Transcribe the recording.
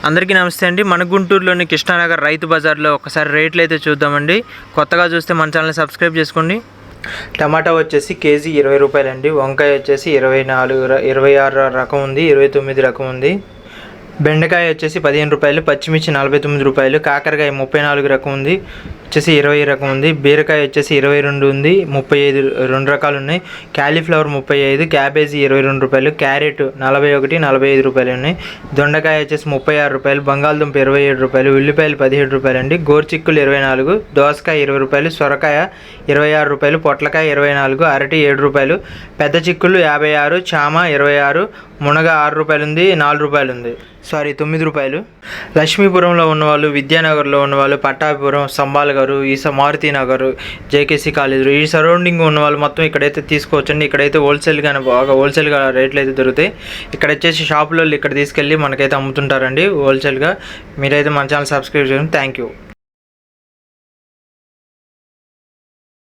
అందరికీ నమస్తే అండి. మన గుంటూరులోని కృష్ణానగర్ రైతు బజార్లో ఒకసారి రేట్లు అయితే చూద్దామండి. కొత్తగా చూస్తే మన ఛానల్ సబ్స్క్రైబ్ చేసుకోండి. టమాటా వచ్చేసి కేజీ 20 రూపాయలండి. వంకాయ వచ్చేసి 26 రకం ఉంది, 29 రకం ఉంది. బెండకాయ వచ్చేసి 15 రూపాయలు, పచ్చిమిర్చి 49 రూపాయలు, కాకరకాయ 34 రకం ఉంది, వచ్చేసి 20 రకం ఉంది. బీరకాయ వచ్చేసి 22 ఉంది, 35 రెండు రకాలు ఉన్నాయి. క్యాలీఫ్లవర్ 35, క్యాబేజీ 22 రూపాయలు, క్యారెట్ 41, 45 రూపాయలు ఉన్నాయి. దొండకాయ వచ్చేసి 36 రూపాయలు, బంగాళదుంప 27 రూపాయలు, ఉల్లిపాయలు 17 రూపాయలు అండి. గోరుచిక్కులు 24, దోసకాయ 20 రూపాయలు, సొరకాయ 26 రూపాయలు, పొట్లకాయ 24, అరటి 7 రూపాయలు, పెద్ద చిక్కులు 56, చామ 26, మునగ 6 రూపాయలు ఉంది, 4 రూపాయలు ఉంది, 9 రూపాయలు. లక్ష్మీపురంలో ఉన్నవాళ్ళు, విద్యానగర్లో ఉన్నవాళ్ళు, పట్టాభిపురం, సంబాల్ గారు, మారుతి నగర్, జేకేసీ కాలేజీలు, ఈ సరౌండింగ్ ఉన్న వాళ్ళు మొత్తం ఇక్కడైతే తీసుకోవచ్చండి. ఇక్కడైతే హోల్సేల్గా బాగా హోల్సేల్గా రేట్లు అయితే దొరుకుతాయి. ఇక్కడ వచ్చేసి షాపులో ఇక్కడ తీసుకెళ్ళి మనకైతే అమ్ముతుంటారండి హోల్సేల్గా. మీరైతే మన ఛానల్ సబ్స్క్రైబ్ చేయండి. Thank you.